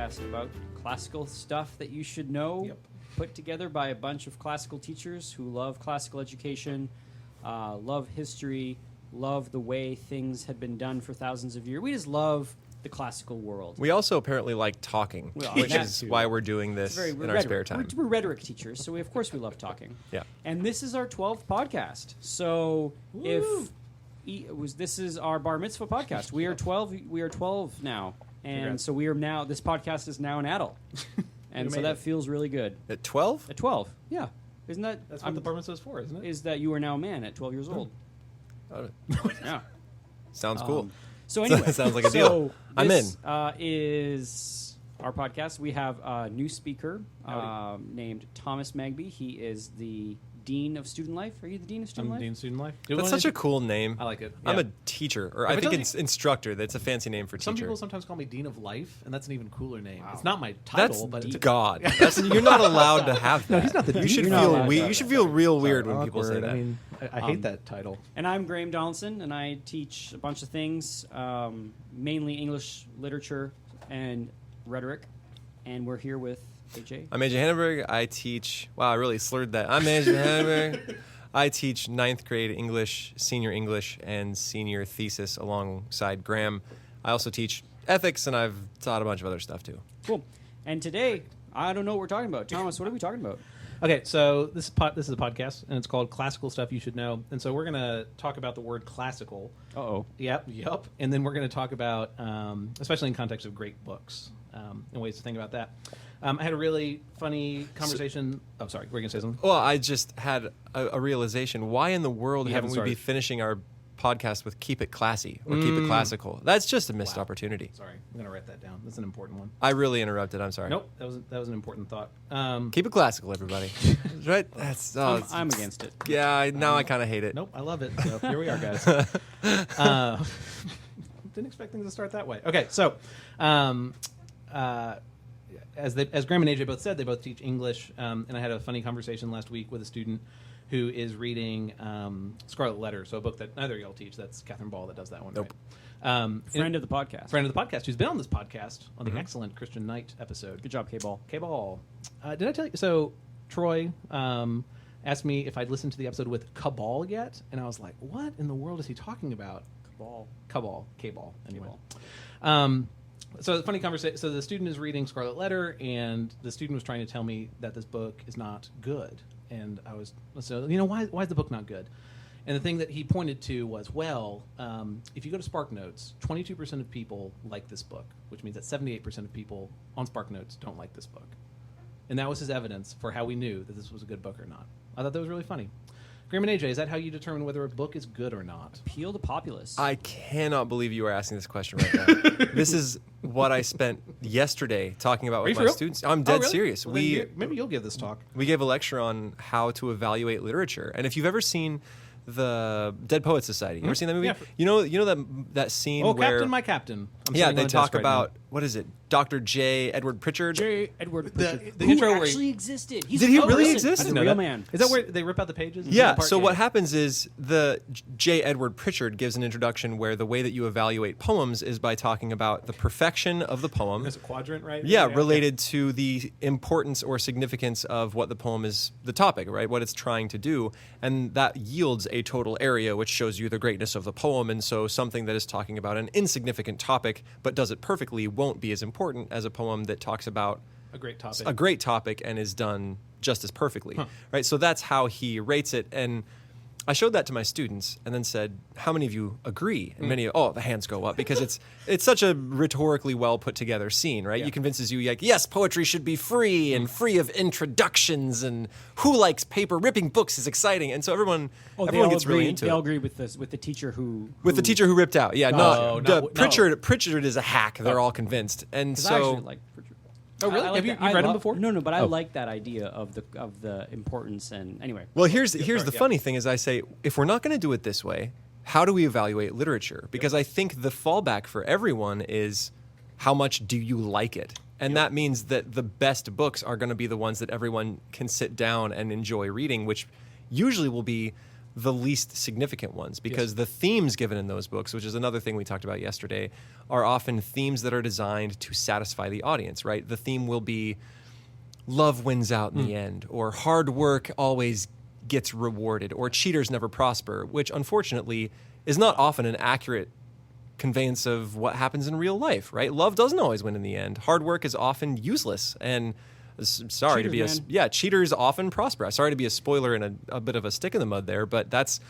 podcast about classical stuff that you should know. Yep. Put together by a bunch of classical teachers who love classical education, love history, love the way things had been done for thousands of years. We just love the classical world. We also apparently like talking, which is why we're doing this in our spare time. We're rhetoric teachers, so of course we love talking. Yeah. And this is our 12th podcast. So this is our bar mitzvah podcast. We are 12. We are 12 now, and Congrats. so we are now. This podcast is now an adult, and so that feels really good. At 12? At 12, yeah. Isn't that That's what the bar mitzvah is for, isn't it? Is that you are now a man at 12 years old? Yeah. Sounds cool. So anyway, Sounds like a deal. I'm in. Is our podcast. We have a new speaker named Thomas Magby. He is the Dean of Student Life. Are you the Dean of Student I'm Life? Dean of Student Life. That's such a cool name. I like it. I'm Yeah. a teacher, or I think it's instructor. That's a fancy name for Some teacher. people sometimes call me Dean of Life, and that's an even cooler name. It's not my That's title, but it's God. You're not allowed to have that. No, he's not the You dean. should You're not feel allowed to have you should feel real weird when people say awkward. that. I mean, I hate that title. And I'm Graham Donaldson, and I teach a bunch of things, mainly English literature and rhetoric. And we're here with AJ. I'm AJ Hannenberg. I teach. Wow, I really slurred that. I'm AJ Hannenberg. I teach 9th grade English, and senior thesis alongside Graham. I also teach ethics, and I've taught a bunch of other stuff too. Cool. And today, I don't know what we're talking about. Thomas, what are we talking about? Okay, so this is a podcast, and it's called Classical Stuff You Should Know. And so we're going to talk about the word classical. Uh-oh. Yep. And then we're going to talk about, especially in context of great books, and ways to think about that. I had a really funny conversation. Sorry, were you going to say something? Well, I just had a realization. Why in the world You haven't haven't we be started. finishing our podcast with Keep It Classy or Keep It Classical? That's just a missed opportunity. Sorry, I'm going to write that down. That's an important one. I really interrupted. I'm sorry. Nope, that was an important thought. Keep it classical, everybody. Right? That's. I'm against it. Yeah. Now I kind of hate it. Nope, I love it. So here we are, guys. Didn't expect things to start that way. Okay, so as Graham and AJ both said, they both teach English, and I had a funny conversation last week with a student who is reading Scarlet Letter, so a book that neither of y'all teach. That's Catherine Ball that does that one. Nope. Right? Friend of the podcast. Friend of the podcast, who's been on this podcast on the excellent Christian Knight episode. Good job, K-Ball. K-Ball. Did I tell you? So Troy asked me if I'd listened to the episode with Cabal yet, and I was like, what in the world is he talking about? Cabal. K-Ball. Anyway. So the funny conversation. So the student is reading Scarlet Letter, and the student was trying to tell me that this book is not good. And I was, so why is the book not good? And the thing that he pointed to was, if you go to SparkNotes, 22% of people like this book, which means that 78% of people on SparkNotes don't like this book. And that was his evidence for how we knew that this was a good book or not. I thought that was really funny. Graham and AJ, is that how you determine whether a book is good or not? Appeal to populace. I cannot believe you are asking this question right now. This is what I spent yesterday talking about with my students. I'm dead serious. Well, maybe you'll give this talk. We gave a lecture on how to evaluate literature, and if you've ever seen the Dead Poets Society, you ever seen that movie? Yeah. You know that scene where Captain, my captain. I'm yeah, sitting they on a talk desk right about what is it? Dr. J. Edward Pritchard. J. Edward Pritchard, the who intro where actually existed. He's Did a he real really person. exist? He's a know real that. man. Is that where they rip out the pages? Yeah, so what happens is the J. Edward Pritchard gives an introduction where the way that you evaluate poems is by talking about the perfection of the poem. There's a quadrant, right? Yeah, related to the importance or significance of what the poem is, the topic, right? What it's trying to do. And that yields a total area, which shows you the greatness of the poem. And so something that is talking about an insignificant topic, but does it perfectly, won't be as important as a poem that talks about a great topic and is done just as perfectly, right? So that's how he rates it. And I showed that to my students and then said, how many of you agree? And many, the hands go up because it's such a rhetorically well put together scene, right? Yeah. You convinces you like, yes, poetry should be free and free of introductions, and who likes paper? Ripping books is exciting. And so everyone gets really into it. They all agree with this, with the teacher who the teacher who ripped out. Yeah, No. Pritchard is a hack. They're all convinced. And I so actually like Pritchard. Oh, really? I Have you that. read him before? No, but I like that idea of the importance and anyway. Well, here's the funny thing is I say, if we're not going to do it this way, how do we evaluate literature? Because I think the fallback for everyone is how much do you like it? And that means that the best books are going to be the ones that everyone can sit down and enjoy reading, which usually will be the least significant ones, because the themes given in those books, which is another thing we talked about yesterday, are often themes that are designed to satisfy the audience, right? The theme will be love wins out in the end, or hard work always gets rewarded, or cheaters never prosper, which unfortunately is not often an accurate conveyance of what happens in real life, right? Love doesn't always win in the end. Hard work is often useless, and sorry Cheaters, to be cheaters often prosper. Sorry to be a spoiler and a bit of a stick in the mud there, but that's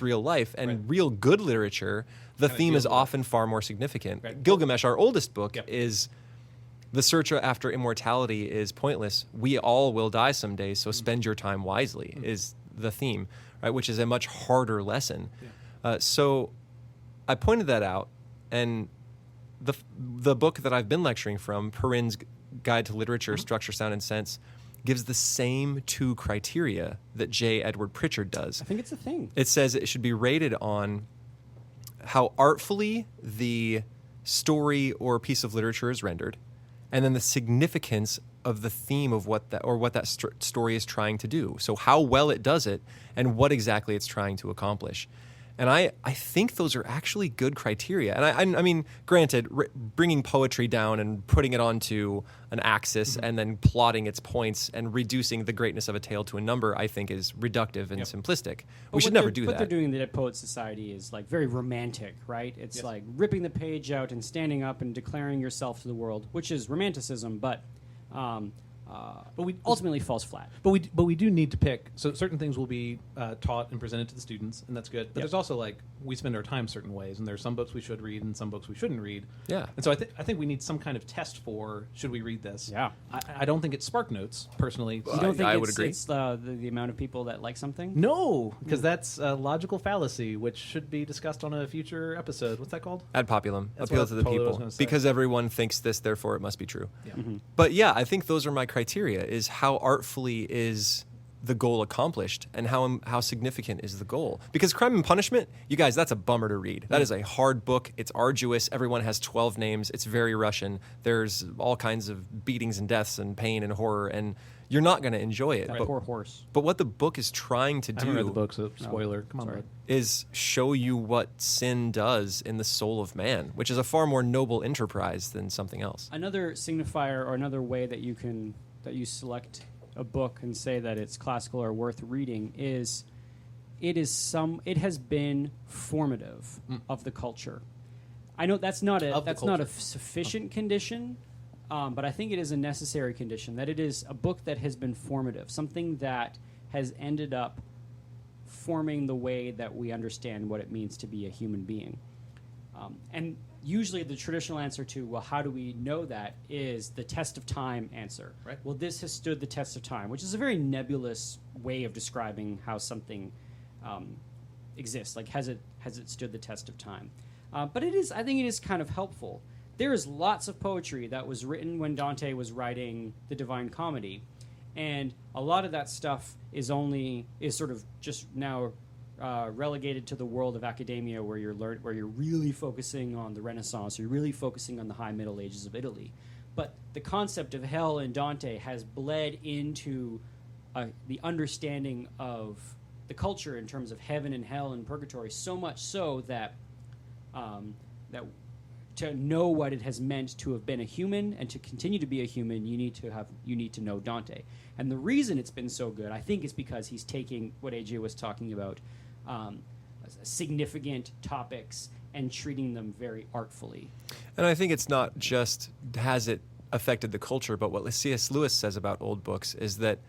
real life, and real good literature. The theme is often far more significant. Right. Gilgamesh, our oldest book, is the search after immortality is pointless. We all will die someday, so spend your time wisely is the theme, right? Which is a much harder lesson. So I pointed that out, and the book that I've been lecturing from, Perrin's Guide to Literature, Structure, Sound, and Sense, gives the same 2 criteria that J. Edward Pritchard does. I think it's a thing. It says it should be rated on how artfully the story or piece of literature is rendered, and then the significance of the theme of what that story is trying to do. So how well it does it, and what exactly it's trying to accomplish. And I think those are actually good criteria. And I mean, granted, bringing poetry down and putting it onto an axis and then plotting its points and reducing the greatness of a tale to a number, I think is reductive and simplistic. We should never do that. What they're doing in the Dead Poets Society is like very romantic, right? It's like ripping the page out and standing up and declaring yourself to the world, which is romanticism, but we ultimately falls flat. But we do need to pick. So certain things will be taught and presented to the students, and that's good. But there's also like we spend our time certain ways, and there's some books we should read and some books we shouldn't read. Yeah. And so I think we need some kind of test for should we read this. Yeah. I don't think it's SparkNotes personally. You don't think I it's, would agree. it's the amount of people that like something? No, because that's a logical fallacy, which should be discussed on a future episode. What's that called? Ad populum, That's appeal what to the totally was people, gonna say. because everyone thinks this, therefore it must be true. Yeah. But yeah, I think those are my criteria: is how artfully is the goal accomplished, and how significant is the goal? Because Crime and Punishment, you guys, that's a bummer to read. That is a hard book. It's arduous. Everyone has 12 names. It's very Russian. There's all kinds of beatings and deaths and pain and horror, and you're not going to enjoy it. That But, poor horse. but what the book is trying to I haven't read the do book, so spoiler. Come on, sorry. bud. is show you what sin does in the soul of man, which is a far more noble enterprise than something else. Another signifier or another way that you select a book and say that it's classical or worth reading is it has been formative of the culture. I know that's not a sufficient condition, but I think it is a necessary condition that it is a book that has been formative, something that has ended up forming the way that we understand what it means to be a human being. And usually the traditional answer to, well, how do we know that, is the test of time answer. Right. Well, this has stood the test of time, which is a very nebulous way of describing how something exists. Like, has it stood the test of time? But I think it is kind of helpful. There is lots of poetry that was written when Dante was writing the Divine Comedy, and a lot of that stuff is sort of just now relegated to the world of academia, where you're really focusing on the Renaissance, you're really focusing on the High Middle Ages of Italy. But the concept of hell in Dante has bled into the understanding of the culture in terms of heaven and hell and purgatory, so much so that to know what it has meant to have been a human and to continue to be a human, you need to know Dante. And the reason it's been so good, I think, is because he's taking what AJ was talking about, significant topics, and treating them very artfully. And I think it's not just has it affected the culture, but what C.S. Lewis says about old books is that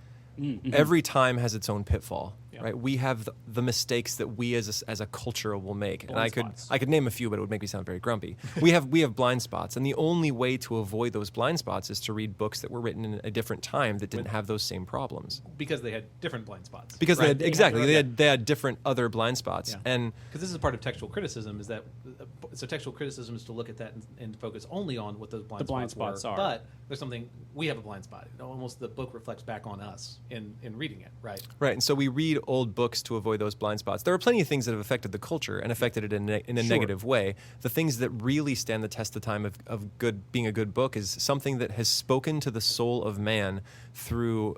every time has its own pitfall. Right? We have the mistakes that we as a culture will make, and I could name a few, but it would make me sound very grumpy. We have blind spots, and the only way to avoid those blind spots is to read books that were written in a different time that didn't have those same problems. Because they had different blind spots. Because they had different other blind spots, and because this is part of textual criticism, is that so textual criticism is to look at that and focus only on what those blind spots are. But there's something, we have a blind spot. Almost the book reflects back on us in reading it, right? Right, and so we read old books to avoid those blind spots. There are plenty of things that have affected the culture and affected it in a negative way. The things that really stand the test of time of being a good book is something that has spoken to the soul of man through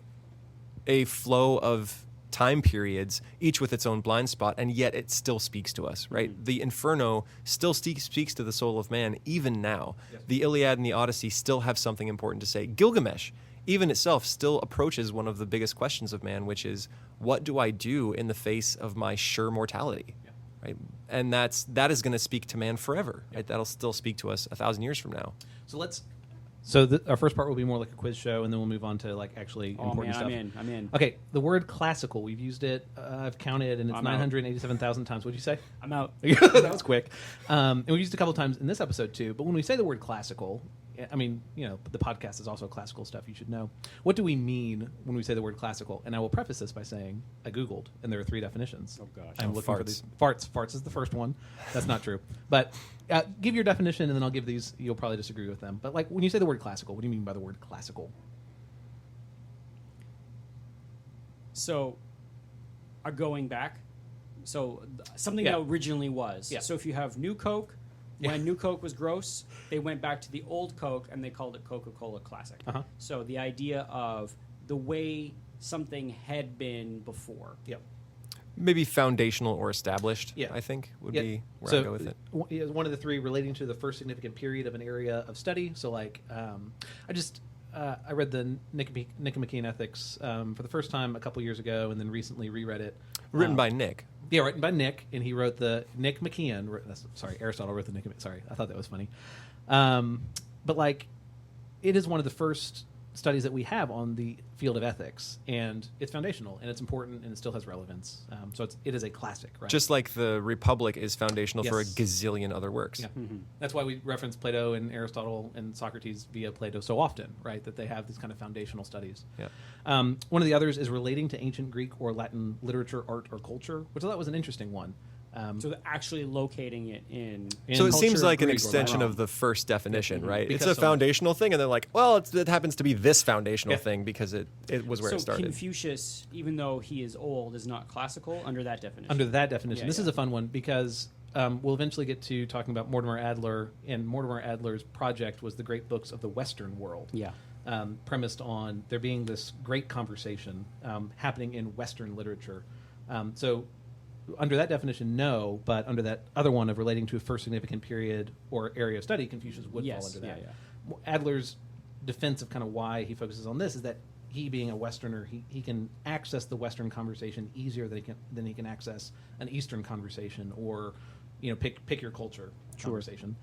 a flow of time periods, each with its own blind spot, and yet it still speaks to us, right? The Inferno still speaks to the soul of man even now. Yes. The Iliad and the Odyssey still have something important to say. Gilgamesh, even itself, still approaches one of the biggest questions of man, which is, what do I do in the face of my sure mortality? Yeah. Right? And that is going to speak to man forever. Right? That'll still speak to us 1,000 years from now. So our first part will be more like a quiz show, and then we'll move on to like actually important stuff. I'm in. Okay, the word classical, we've used it, I've counted, and it's I'm 987,000 times. What'd you say? I'm out. That was quick. And we used it a couple times in this episode too, but when we say the word classical, I mean, the podcast is also classical stuff, you should know. What do we mean when we say the word classical? And I will preface this by saying I Googled, and there are 3 definitions. Oh, gosh. I'm looking for farts. these. Farts is the first one. That's not true. But give your definition, and then I'll give these. You'll probably disagree with them. But like when you say the word classical, what do you mean by the word classical? So, going back, something Yeah. that originally was. Yeah. So if you have New Coke, when New Coke was gross, they went back to the old Coke and they called it Coca-Cola Classic. Uh-huh. So the idea of the way something had been before. Yep. Maybe foundational or established, Yeah. I think, would Yeah. be where So I go with it. One of the 3 relating to the first significant period of an area of study. So like, I read the Nicomachean Ethics for the first time a couple years ago, and then recently reread it. Written by Nick. Yeah, written by Nick, and he wrote the Nicomachean. Sorry, Aristotle wrote the Nicomachean. Sorry, I thought that was funny. But like, it is one of the first studies that we have on the field of ethics, and it's foundational, and it's important, and it still has relevance. So it is a classic, right? Just like the Republic is foundational for a Yes. gazillion other works. Yeah. That's why we reference Plato and Aristotle and Socrates via Plato so often, right? That they have these kind of foundational studies. Yeah. One of the others is relating to ancient Greek or Latin literature, art, or culture, which I thought was an interesting one. So they're actually locating it in. So it seems culture, like an Greek or extension Latin. of the first definition, right? Because It's a so foundational thing, and they're like, well, it happens to be this foundational Yeah. thing because it was where So it started. Confucius, even though he is old, is not classical under that definition. Under that definition. Yeah, This is yeah. a fun one because we'll eventually get to talking about Mortimer Adler, and Mortimer Adler's project was the great books of the Western world. Yeah. Premised on there being this great conversation happening in Western literature. So under that definition, no, but under that other one of relating to a first significant period or area of study, Confucius would fall under that. Yeah. Adler's defense of kind of why he focuses on this is that he, being a Westerner, he can access the Western conversation easier than he can access an Eastern conversation or, pick your culture conversation.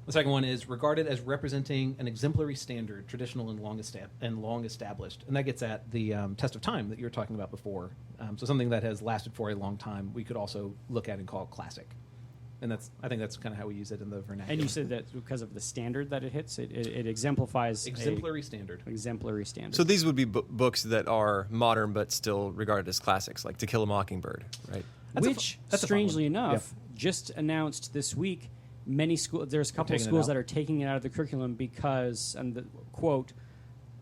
The second one is regarded as representing an exemplary standard, traditional and long established, and that gets at the test of time that you were talking about before. So something that has lasted for a long time, we could also look at and call classic, and I think that's kind of how we use it in the vernacular. And you said that because of the standard that it hits, it exemplifies exemplary standard. exemplary standard. So these would be books that are modern but still regarded as classics, like To Kill a Mockingbird, right? Which, that's a fun strangely one. enough, just announced this week. Many schools, there's a couple of taking it schools out. that are taking it out of the curriculum because, and the quote,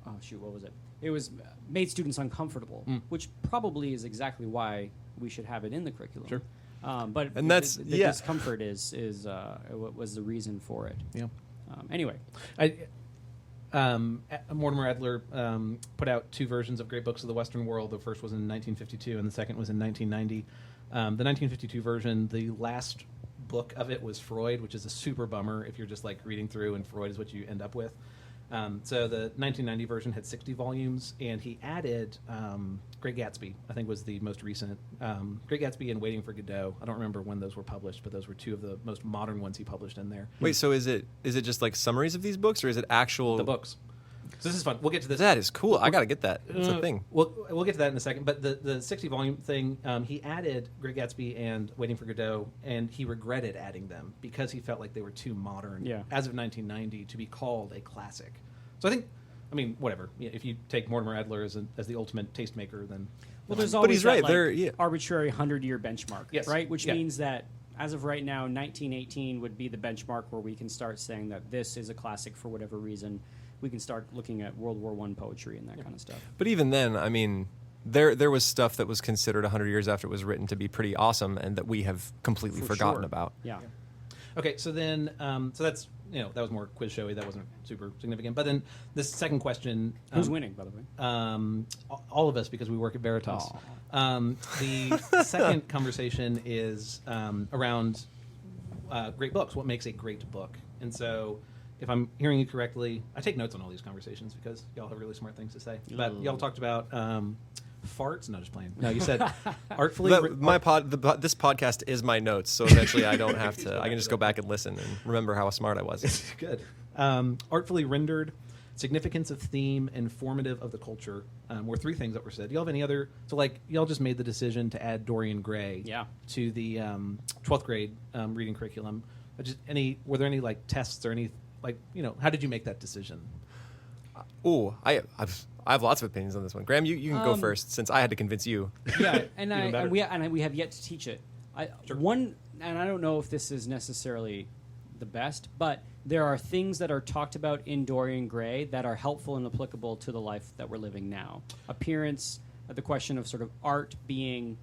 what was it? It was made students uncomfortable, which probably is exactly why we should have it in the curriculum. Sure. But And that's- the yeah. discomfort is what was the reason for it. Yeah. Anyway, Mortimer Adler put out 2 versions of Great Books of the Western World. The first was in 1952, and the second was in 1990. The 1952 version, the last book of it was Freud, which is a super bummer if you're just like reading through and Freud is what you end up with. So the 1990 version had 60 volumes, and he added Great Gatsby, I think was the most recent. Great Gatsby and Waiting for Godot. I don't remember when those were published, but those were 2 of the most modern ones he published in there. Wait, so is it just like summaries of these books, or is it actual? The books. So this is fun. We'll get to this. That is cool. I got to get that. It's a thing. We'll get to that in a second. But the 60 volume thing, he added Great Gatsby and Waiting for Godot, and he regretted adding them because he felt like they were too modern as of 1990 to be called a classic. So I mean, whatever. Yeah, if you take Mortimer Adler as the ultimate tastemaker, then well, there's But always he's right. that, They're- arbitrary 100-year benchmark, Yes. right? Which Yeah. means that as of right now, 1918 would be the benchmark where we can start saying that this is a classic for whatever reason. We can start looking at World War I poetry and that kind of stuff. But even then, I mean, there was stuff that was considered 100 years after it was written to be pretty awesome, and that we have completely For forgotten sure. about. Yeah. Okay, so then, so that's that was more quiz showy. That wasn't super significant. But then the second question, Who's winning, by the way? all of us, because we work at Veritas. The second conversation is around great books. What makes a great book? And so, if I'm hearing you correctly, I take notes on all these conversations because y'all have really smart things to say. But y'all talked about farts. No, just playing. No, you said artfully. This podcast is my notes, so eventually I don't have to. I can just go back and listen and remember how smart I was. Good. Artfully rendered, significance of theme, informative of the culture were three things that were said. Do y'all have any other? So, like, y'all just made the decision to add Dorian Gray to the 12th grade reading curriculum. Were there any like tests or any how did you make that decision? I have lots of opinions on this one. Graham, you can go first since I had to convince you. Yeah, and we have yet to teach it. One, and I don't know if this is necessarily the best, but there are things that are talked about in Dorian Gray that are helpful and applicable to the life that we're living now. Appearance, the question of sort of art being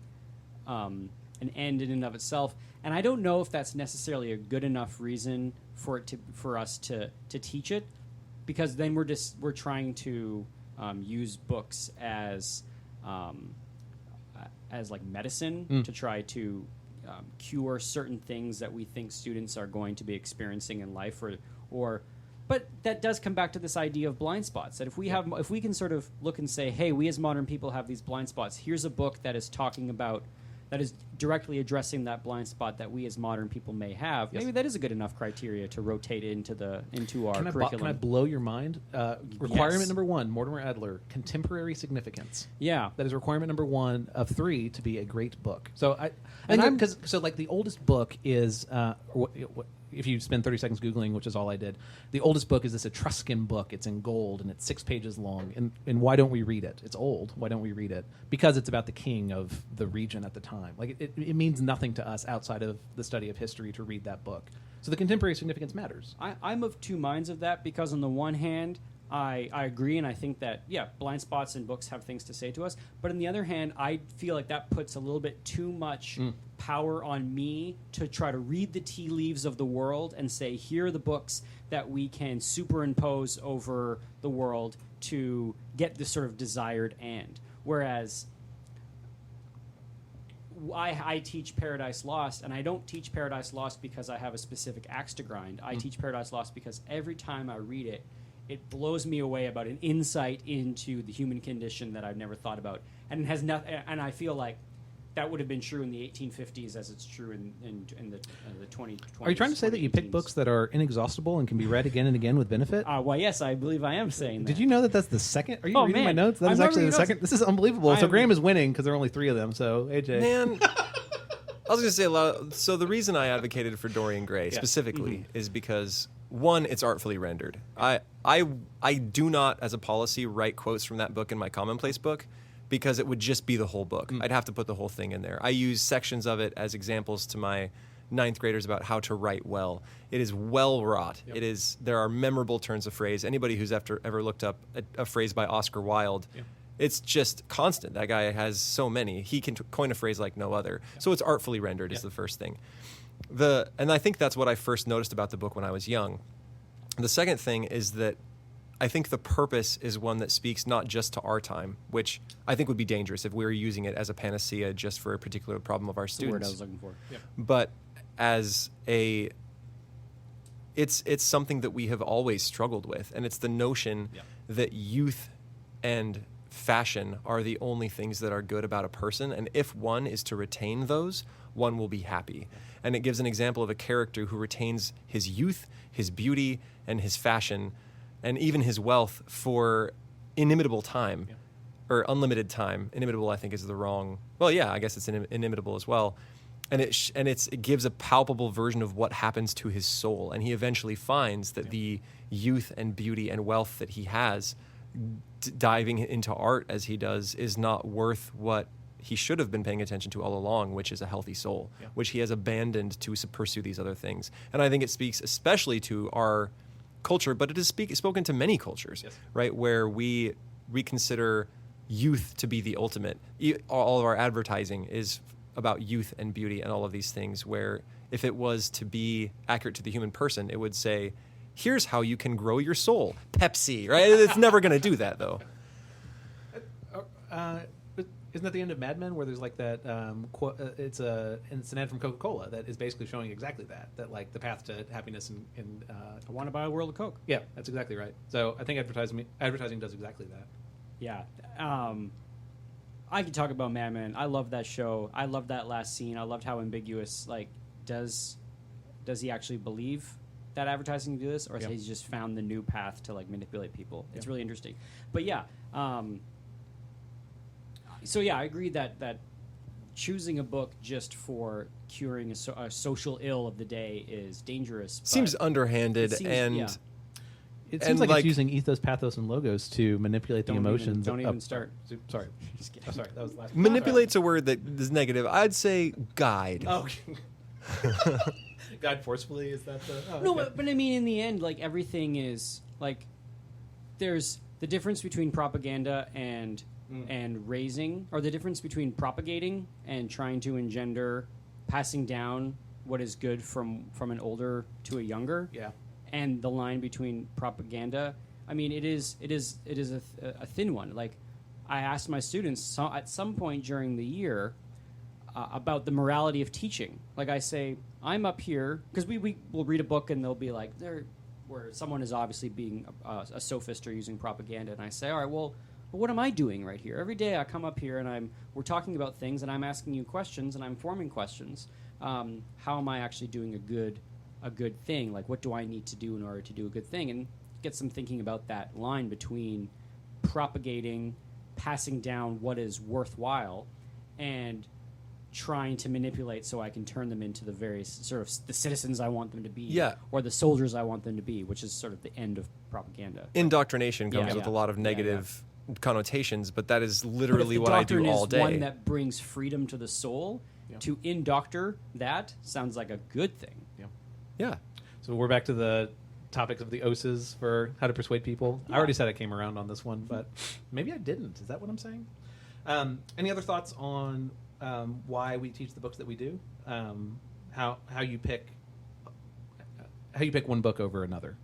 an end in and of itself, and I don't know if that's necessarily a good enough reason for us to teach it, because then we're trying to use books as like medicine to try to cure certain things that we think students are going to be experiencing in life, but that does come back to this idea of blind spots, that if we can sort of look and say, hey, we as modern people have these blind spots, here's a book that is talking about, that is directly addressing that blind spot that we as modern people may have. Maybe that is a good enough criteria to rotate into our curriculum. Can I blow your mind? Requirement number 1, Mortimer Adler, contemporary significance. Yeah, that is requirement number 1 of 3 to be a great book. So the oldest book is if you spend 30 seconds Googling, which is all I did, the oldest book is this Etruscan book. It's in gold, and it's 6 pages long. And why don't we read it? It's old. Why don't we read it? Because it's about the king of the region at the time. Like, it means nothing to us outside of the study of history to read that book. So the contemporary significance matters. I'm of two minds of that, because on the one hand, I agree, and I think that, blind spots in books have things to say to us. But on the other hand, I feel like that puts a little bit too much power on me to try to read the tea leaves of the world and say, here are the books that we can superimpose over the world to get this sort of desired end. Whereas I teach Paradise Lost, and I don't teach Paradise Lost because I have a specific axe to grind. I teach Paradise Lost because every time I read it, it blows me away about an insight into the human condition that I've never thought about, and it has nothing. And I feel like that would have been true in the 1850s as it's true in the 2020s. Are you trying to say that you pick books that are inexhaustible and can be read again and again with benefit? Well, yes, I believe I am saying that. Did you know that that's the second? Are you reading my notes? That is actually the second. This is unbelievable. So Graham is winning because there are only 3 of them. So AJ, man. I was going to say a lot. So the reason I advocated for Dorian Gray specifically is because, one, it's artfully rendered. I do not, as a policy, write quotes from that book in my commonplace book, because it would just be the whole book. I'd have to put the whole thing in there. I use sections of it as examples to my 9th graders about how to write well. It is well wrought. Yep. There are memorable turns of phrase. Anybody who's ever looked up a phrase by Oscar Wilde, it's just constant. That guy has so many. He can coin a phrase like no other. Yep. So it's artfully rendered is the first thing. And I think that's what I first noticed about the book when I was young. The second thing is that I think the purpose is one that speaks not just to our time, which I think would be dangerous if we were using it as a panacea just for a particular problem of our students. The word I was looking for. Yeah. But as it's something that we have always struggled with, and it's the notion that youth and fashion are the only things that are good about a person, and if one is to retain those, one will be happy. And it gives an example of a character who retains his youth, his beauty, and his fashion, and even his wealth for inimitable time, or unlimited time. Inimitable, I think, is the wrong... Well, yeah, I guess it's inimitable as well. And it gives a palpable version of what happens to his soul. And he eventually finds that the youth and beauty and wealth that he has, diving into art as he does, is not worth what he should have been paying attention to all along, which is a healthy soul, which he has abandoned to pursue these other things. And I think it speaks especially to our culture, but it is spoken to many cultures, right, where we consider youth to be the ultimate. All of our advertising is about youth and beauty and all of these things, where if it was to be accurate to the human person, it would say Here's how you can grow your soul. Pepsi, right? It's never going to do that, though. Isn't that the end of Mad Men where there's like that? It's an ad from Coca-Cola that is basically showing exactly that like the path to happiness and I want to buy a world of Coke. yeah, that's exactly right. So I think advertising does exactly that. Yeah. I could talk about Mad Men. I love that show. I love that last scene. I loved how ambiguous, like, does he actually believe that advertising can do this, or has he just found the new path to, like, manipulate people? It's really interesting. But, yeah. So, yeah, I agree that choosing a book just for curing a social ill of the day is dangerous. Seems underhanded and... It seems like it's using ethos, pathos, and logos to manipulate the emotions. Don't even start. Sorry. Just kidding. Sorry, that was the last. Manipulate's a word that is negative. I'd say guide. Oh, okay. Guide forcefully, is that the... Oh, no, okay. but I mean, in the end, like, everything is, like, there's the difference between propaganda and raising, or the difference between propagating and trying to engender, passing down what is good from an older to a younger. Yeah. And the line between propaganda, I mean, it is a thin one. Like, I asked my students at some point during the year about the morality of teaching. Like, I say, I'm up here because we will read a book and they'll be like, where someone is obviously being a sophist or using propaganda, and I say, all right, well, what am I doing right here? Every day I come up here and we're talking about things, and I'm asking you questions and I'm forming questions. How am I actually doing a good thing? Like, what do I need to do in order to do a good thing? And get some thinking about that line between propagating, passing down what is worthwhile, and trying to manipulate so I can turn them into the various sort of the citizens I want them to be, or the soldiers I want them to be, which is sort of the end of propaganda. Indoctrination comes with a lot of negative connotations, but that is literally what I do all day. If one that brings freedom to the soul, to indoctor that sounds like a good thing. Yeah. So we're back to the topic of the OSAs for how to persuade people. I already said I came around on this one, but maybe I didn't. Is that what I'm saying? Any other thoughts on why we teach the books that we do? How you pick one book over another?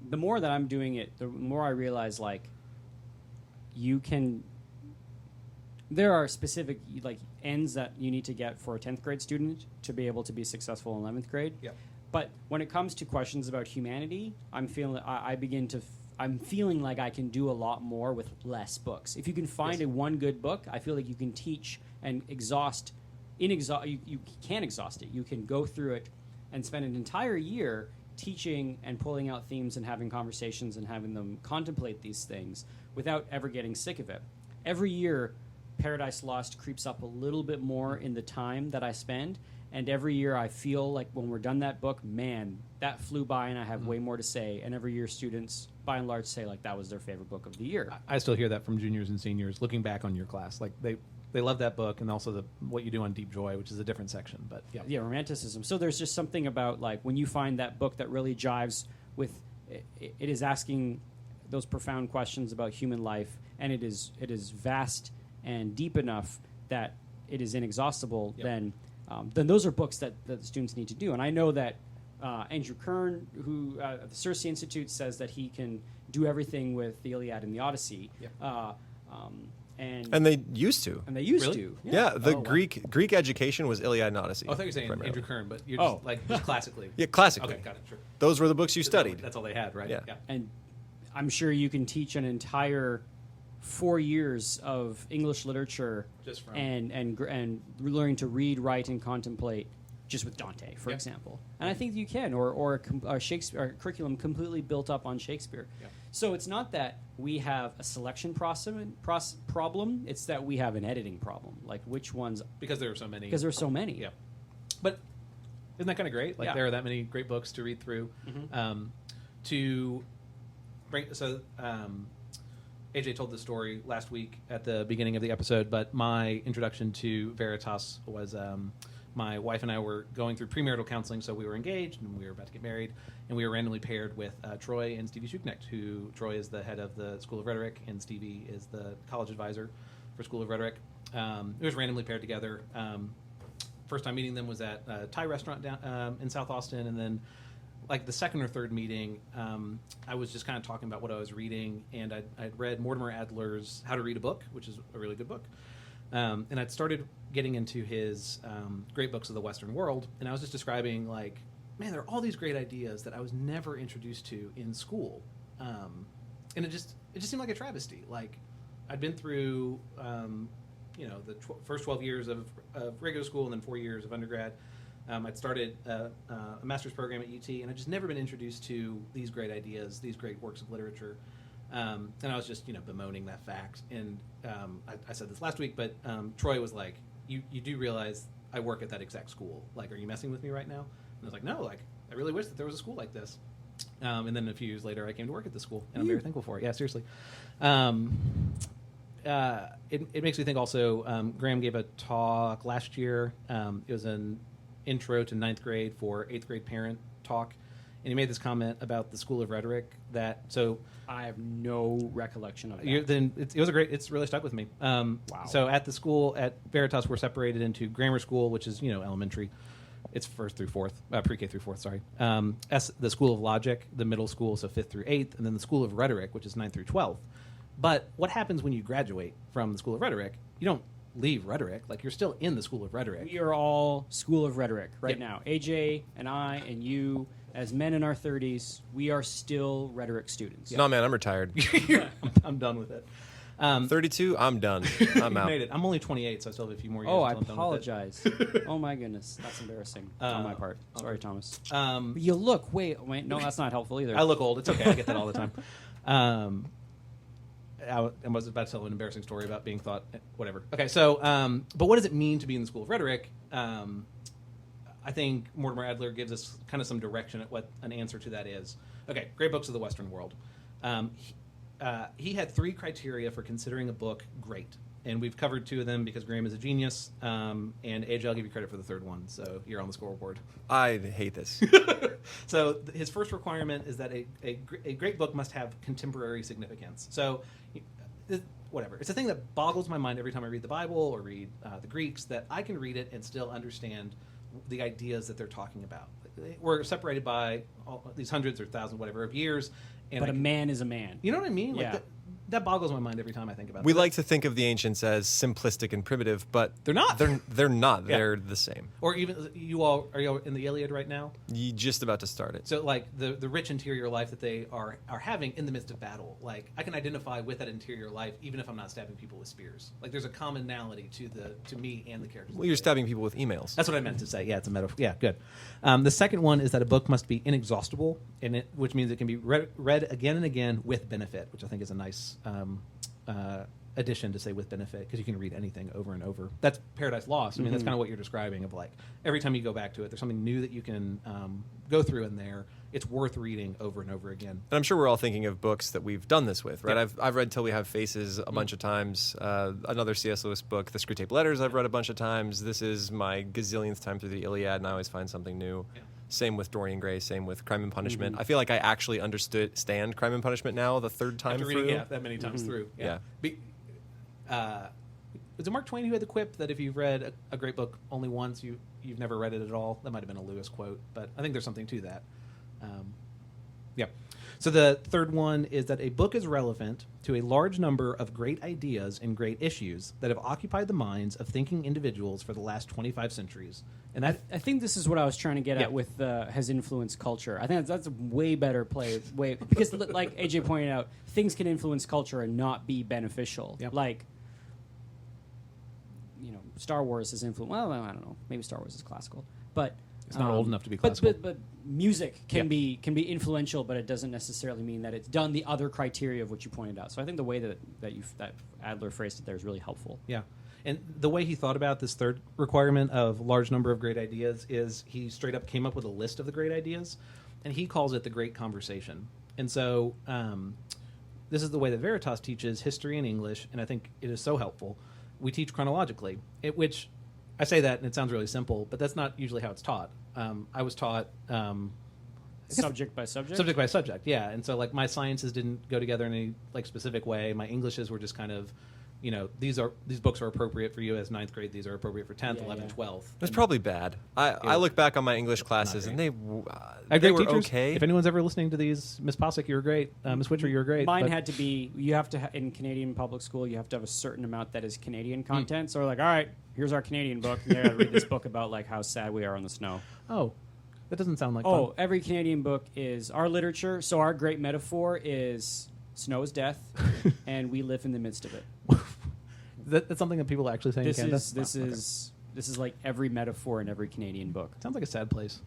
The more that I'm doing it, the more I realize, like, there are specific, like, ends that you need to get for a 10th grade student to be able to be successful in 11th grade. Yep. But when it comes to questions about humanity, I'm feeling like I can do a lot more with less books. If you can find one good book, I feel like you can teach and you can exhaust it. You can go through it and spend an entire year teaching and pulling out themes and having conversations and having them contemplate these things without ever getting sick of it. Every year, Paradise Lost creeps up a little bit more in the time that I spend, and every year I feel like when we're done that book, man, that flew by and I have way more to say. And every year students, by and large, say like that was their favorite book of the year. I still hear that from juniors and seniors looking back on your class. Like they love that book, and also what you do on Deep Joy, which is a different section. But yeah, romanticism. So there's just something about, like, when you find that book that really jives with it is asking those profound questions about human life, and it is vast and deep enough that it is inexhaustible, then those are books that the students need to do. And I know that Andrew Kern, who at the Circe Institute, says that he can do everything with the Iliad and the Odyssey. And they used to. And they used Really? to. Yeah, Greek education was Iliad and Odyssey. I thought you were saying primarily. Andrew Kern, but you're just just classically. Yeah, classically. Okay, got it. Sure. Those were the books you studied. That's all they had, right? Yeah. And I'm sure you can teach an entire 4 years of English literature Just from- and learning to read, write, and contemplate just with Dante, for example. And I think you can, or a Shakespeare curriculum completely built up on Shakespeare. Yeah. So it's not that we have a selection problem; it's that we have an editing problem. Like, which ones? Because there are so many. Because there are so many. Yeah. But isn't that kind of great? Like, there are that many great books to read through. AJ told the story last week at the beginning of the episode, but my introduction to Veritas was my wife and I were going through premarital counseling, so we were engaged and we were about to get married, and we were randomly paired with Troy and Stevie Schuknecht, who Troy is the head of the School of Rhetoric and Stevie is the college advisor for School of Rhetoric. It was randomly paired together. First time meeting them was at a Thai restaurant down in South Austin, and then like the second or third meeting, I was just kind of talking about what I was reading, and I'd read Mortimer Adler's How to Read a Book, which is a really good book. And I'd started getting into his Great Books of the Western World, and I was just describing, like, man, there are all these great ideas that I was never introduced to in school. And it just seemed like a travesty. Like, I'd been through, the first 12 years of regular school and then 4 years of undergrad. I'd started a master's program at UT, and I'd just never been introduced to these great ideas, these great works of literature. And I was just, bemoaning that fact. And I said this last week, but Troy was like, you do realize I work at that exact school. Like, are you messing with me right now? And I was like, no, like, I really wish that there was a school like this. And then a few years later, I came to work at the school, and I'm very thankful for it. Yeah, seriously. It makes me think also, Graham gave a talk last year. It was an intro to 9th grade for 8th grade parent talk. And he made this comment about the School of Rhetoric I have no recollection of that. It's really stuck with me. Wow. So at the school, at Veritas, we're separated into grammar school, which is, elementary. It's 1st through 4th, pre-K through 4th, sorry. The School of Logic, the middle school, so 5th through 8th, and then the School of Rhetoric, which is 9th through 12th. But what happens when you graduate from the School of Rhetoric? You don't leave Rhetoric. Like, you're still in the School of Rhetoric. We are all School of Rhetoric right now. AJ and I and you, as men in our 30s, we are still rhetoric students. No, man, I'm retired. I'm done with it. 32, I'm done. I'm out. Made it. I'm only 28, so I still have a few more years. Oh, I until I'm done with it. apologize. Oh, my goodness. That's embarrassing on my part. Sorry, Thomas. Um, You look, wait, no, that's not helpful either. I look old. It's okay. I get that all the time. I was about to tell an embarrassing story about being thought, whatever. Okay, so, but what does it mean to be in the School of Rhetoric? I think Mortimer Adler gives us kind of some direction at what an answer to that is. Okay, Great Books of the Western World. He had 3 criteria for considering a book great. And we've covered 2 of them because Graham is a genius. And AJ, I'll give you credit for the 3rd one, so you're on the scoreboard. I hate this. So his first requirement is that a great book must have contemporary significance. So whatever. It's a thing that boggles my mind every time I read the Bible or read the Greeks, that I can read it and still understand the ideas that they're talking about. We're separated by all these hundreds or thousands, whatever, of years. But a man is a man. You know what I mean? Yeah. Like that boggles my mind every time I think about it. We like to think of the ancients as simplistic and primitive, but They're not. They're not. Yeah. They're the same. Or even are you all in the Iliad right now? You just about to start it. So like the rich interior life that they are having in the midst of battle, like I can identify with that interior life even if I'm not stabbing people with spears. Like there's a commonality to me and the characters. Well, you're stabbing people with emails. That's what I meant to say. Yeah, it's a metaphor. Yeah, good. The second one is that a book must be inexhaustible, which means it can be read again and again with benefit, which I think is a nice addition to say with benefit, because you can read anything over and over. That's Paradise Lost. I mean, that's kind of what you're describing, of like every time you go back to it, there's something new that you can go through in there. It's worth reading over and over again. And I'm sure we're all thinking of books that we've done this with, right? Yep. I've read Till We Have Faces a bunch of times. Another C.S. Lewis book, The Screwtape Letters, I've read a bunch of times. This is my gazillionth time through the Iliad, and I always find something new. Yeah. Same with Dorian Gray, same with Crime and Punishment. I feel like I actually understand Crime and Punishment now the 3rd time after through. Reading, that many times through. Yeah. Was it Mark Twain who had the quip that if you've read a great book only once, you've never read it at all? That might have been a Lewis quote, but I think there's something to that. Yeah. So the 3rd one is that a book is relevant to a large number of great ideas and great issues that have occupied the minds of thinking individuals for the last 25 centuries. And I think this is what I was trying to get at with has influenced culture. I think that's a way better play, because like AJ pointed out, things can influence culture and not be beneficial. Yep. Like, Star Wars is influenced. Well, I don't know. Maybe Star Wars is classical, but it's not old enough to be classical. But music can be influential, but it doesn't necessarily mean that it's done the other criteria of what you pointed out. So I think the way that Adler phrased it there is really helpful. Yeah. And the way he thought about this 3rd requirement of large number of great ideas is he straight up came up with a list of the great ideas, and he calls it the great conversation. And so this is the way that Veritas teaches history and English, and I think it is so helpful. We teach chronologically, which I say that and it sounds really simple, but that's not usually how it's taught. I was taught subject by subject? Subject by subject, yeah. And so like my sciences didn't go together in any like specific way. My Englishes were just kind of, these books are appropriate for you as 9th grade. These are appropriate for 10th, 11th, 12th. It was probably bad. I look back on my English classes, and they I were teachers. okay. If anyone's ever listening to these, Miss Posick, you were great. Miss Witcher, you were great. Mine had to be, you have to, in Canadian public school, you have to have a certain amount that is Canadian content. So we're like, all right, here's our Canadian book. You got to read this book about like how sad we are on the snow. Oh, that doesn't sound like Oh, fun. every Canadian book is our literature. So our great metaphor is snow is death, and we live in the midst of it. That's something that people actually say in Canada? This is like every metaphor in every Canadian book. Sounds like a sad place.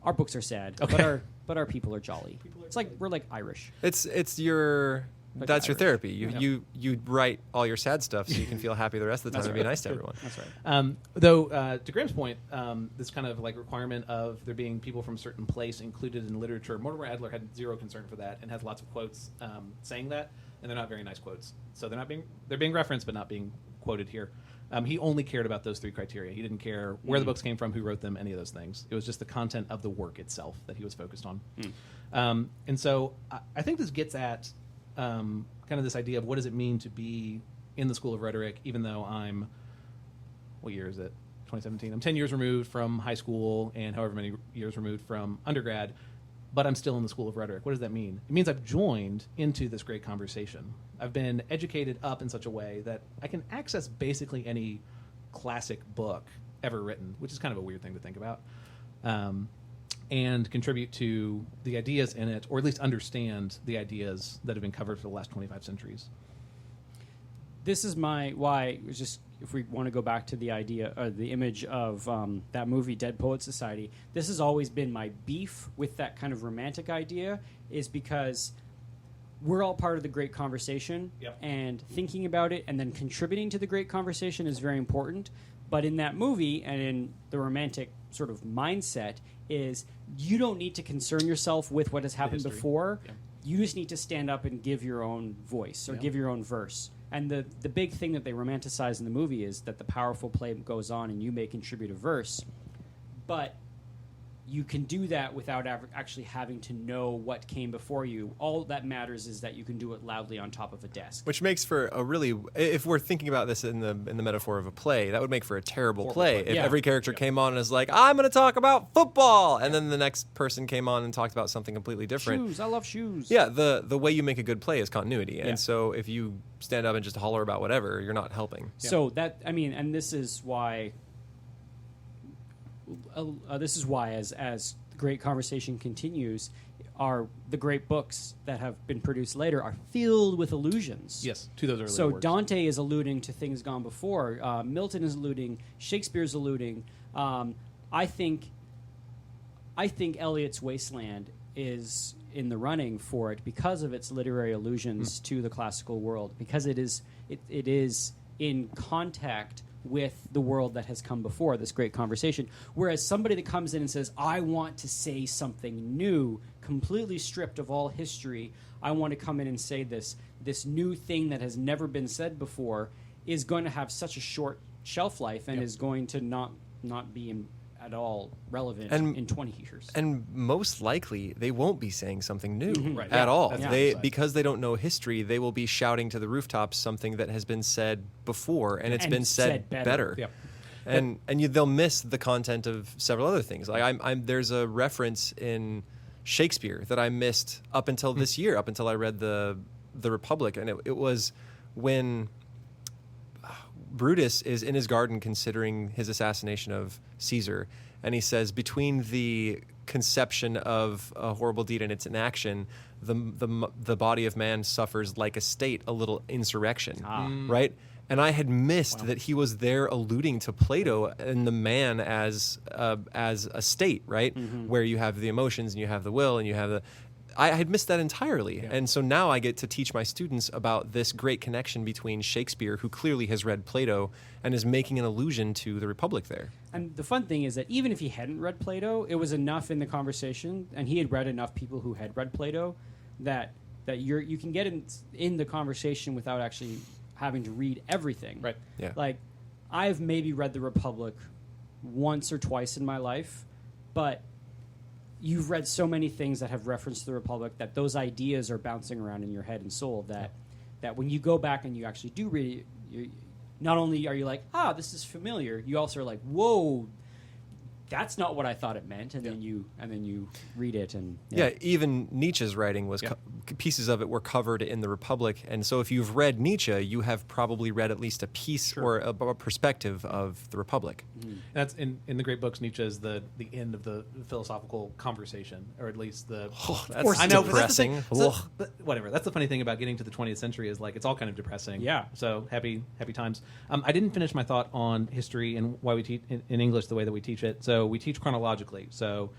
Our books are sad, Okay. but our people are jolly. It's like we're like Irish. It's your Like that's your Irish. therapy. You write all your sad stuff so you can feel happy the rest of the time and be nice to everyone. That's right. Though, to Graham's point, this kind of like requirement of there being people from a certain place included in literature, Mortimer Adler had zero concern for that and has lots of quotes saying that, and they're not very nice quotes. So they're being referenced but not being quoted here. He only cared about those 3 criteria. He didn't care where the books came from, who wrote them, any of those things. It was just the content of the work itself that he was focused on. And so I think this gets at kind of this idea of what does it mean to be in the School of Rhetoric, even though I'm, what year is it? 2017. I'm 10 years removed from high school and however many years removed from undergrad, but I'm still in the School of Rhetoric. What does that mean? It means I've joined into this great conversation. I've been educated up in such a way that I can access basically any classic book ever written, which is kind of a weird thing to think about, and contribute to the ideas in it, or at least understand the ideas that have been covered for the last 25 centuries. This is why it's just, if we want to go back to the idea or the image of that movie Dead Poets Society, this has always been my beef with that kind of romantic idea, is because we're all part of the great conversation, and thinking about it and then contributing to the great conversation is very important. But in that movie and in the romantic sort of mindset is you don't need to concern yourself with what has happened before. You just need to stand up and give your own voice or give your own verse. And the big thing that they romanticize in the movie is that the powerful play goes on and you may contribute a verse, but you can do that without actually having to know what came before you. All that matters is that you can do it loudly on top of a desk. Which makes for a really, if we're thinking about this in the metaphor of a play, that would make for a terrible play. If every character came on and was like, I'm going to talk about football, and then the next person came on and talked about something completely different. Shoes, I love shoes. Yeah, the way you make a good play is continuity. And so if you stand up and just holler about whatever, you're not helping. So that, I mean, and this is why... as the great conversation continues, the great books that have been produced later are filled with allusions. Yes, to those earlier So works. Dante is alluding to things gone before. Milton is alluding. Shakespeare's alluding. I think Eliot's Wasteland is in the running for it because of its literary allusions to the classical world, because it is in contact with the world that has come before this great conversation. Whereas somebody that comes in and says, I want to say something new, completely stripped of all history, I want to come in and say this new thing that has never been said before, is going to have such a short shelf life and is going to not be at all relevant in 20 years. And most likely, they won't be saying something new Right. at all. That's Because they don't know history, they will be shouting to the rooftops something that has been said before, and it's been said better. Yep. And they'll miss the content of several other things. Like there's a reference in Shakespeare that I missed up until this year, up until I read the Republic, and it was when Brutus is in his garden considering his assassination of Caesar, and he says, between the conception of a horrible deed and its enaction, the body of man suffers like a state, a little insurrection, right? And I had missed that he was there alluding to Plato and the man as a state, right? Where you have the emotions and you have the will and you have the... I had missed that entirely. Yeah. And so now I get to teach my students about this great connection between Shakespeare, who clearly has read Plato, and is making an allusion to the Republic there. And the fun thing is that even if he hadn't read Plato, it was enough in the conversation, and he had read enough people who had read Plato, that you can get in the conversation without actually having to read everything. Right. Yeah. Like, I've maybe read the Republic once or twice in my life, but you've read so many things that have referenced the Republic that those ideas are bouncing around in your head and soul that that when you go back and you actually do read it, not only are you like, this is familiar, you also are like, whoa, that's not what I thought it meant, and then you read it, and even Nietzsche's writing was pieces of it were covered in the Republic, and so if you've read Nietzsche, you have probably read at least a piece or a perspective of the Republic. Mm. That's in the great books. Nietzsche is the end of the philosophical conversation, or at least the. That's I know, depressing. But whatever. That's the funny thing about getting to the 20th century is like it's all kind of depressing. Yeah. So happy times. I didn't finish my thought on history and why we teach in English the way that we teach it. So we teach chronologically. So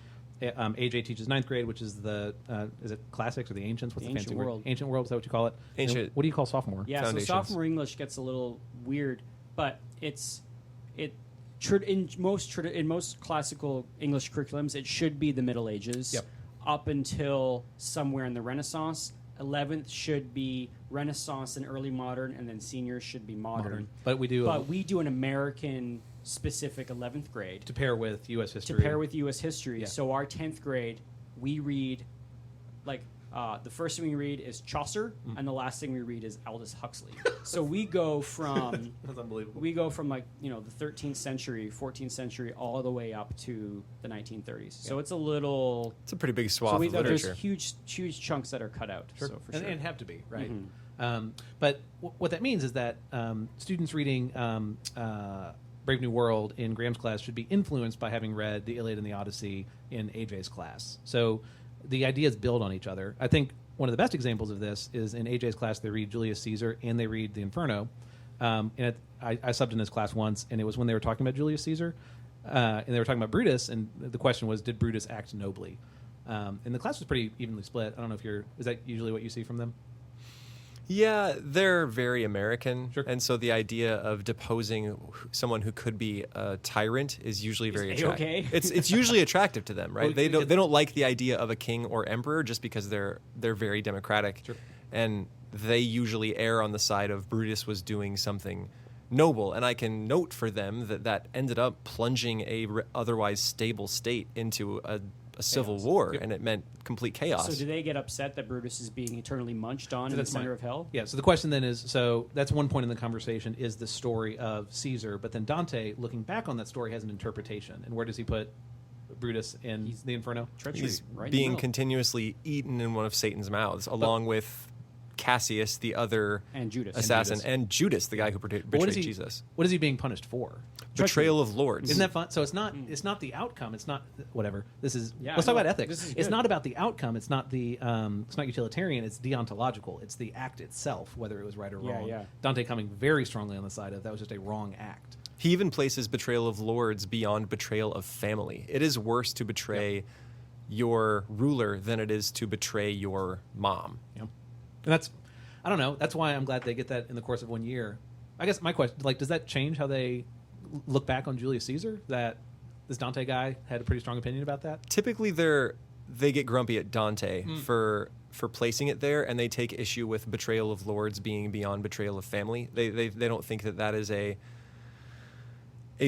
AJ teaches 9th grade, which is is it classics or the ancients? What's the fancy world. word? Ancient world, is that what you call it? Ancient. And what do you call sophomore? Yeah, Foundations. so sophomore English gets a little weird, but in most classical English curriculums, it should be the Middle Ages up until somewhere in the Renaissance. 11th should be Renaissance and early modern, and then seniors should be modern. But we do an American specific 11th grade to pair with U.S. history. Yeah. So our 10th grade, we read the first thing we read is Chaucer, and the last thing we read is Aldous Huxley. So we go from that's unbelievable. We go from the 13th century, 14th century, all the way up to the 1930s. Yeah. So it's a pretty big swath of literature. There's huge chunks that are cut out. Sure. So for sure. And have to be, right? Mm-hmm. But what that means is that students reading Brave New World in Graham's class should be influenced by having read the Iliad and the Odyssey in AJ's class. So the ideas build on each other. I think one of the best examples of this is in AJ's class, they read Julius Caesar and they read the Inferno. I subbed in this class once, and it was when they were talking about Julius Caesar, and they were talking about Brutus, and the question was, did Brutus act nobly? And the class was pretty evenly split. I don't know if is that usually what you see from them? Yeah, they're very American, Sure. And so the idea of deposing someone who could be a tyrant is usually very attractive. Okay. It's usually attractive to them, right? Well, they don't like the idea of a king or emperor just because they're very democratic, Sure. and they usually err on the side of Brutus was doing something noble. And I can note for them that ended up plunging a otherwise stable state into a civil war, and it meant complete chaos. So do they get upset that Brutus is being eternally munched on in the center of hell? Yeah, so the question then is, so that's one point in the conversation is the story of Caesar, but then Dante, looking back on that story, has an interpretation. And where does he put Brutus in the Inferno? Treachery, He's right being continuously eaten in one of Satan's mouths, along with Cassius, the other and Judas. assassin, and Judas, the guy who betrayed Jesus. What is he being punished for? Betrayal of lords. Isn't that fun? So it's not the outcome. It's not whatever. This is let's talk about ethics. It's not about the outcome. It's not it's not utilitarian. It's deontological. It's the act itself, whether it was right or wrong. Yeah. Dante coming very strongly on the side of that was just a wrong act. He even places betrayal of lords beyond betrayal of family. It is worse to betray your ruler than it is to betray your mom. Yeah. And that's, I don't know. That's why I'm glad they get that in the course of 1 year. I guess my question, does that change how they look back on Julius Caesar? That this Dante guy had a pretty strong opinion about that? Typically, they get grumpy at Dante for placing it there, and they take issue with betrayal of lords being beyond betrayal of family. They don't think that is a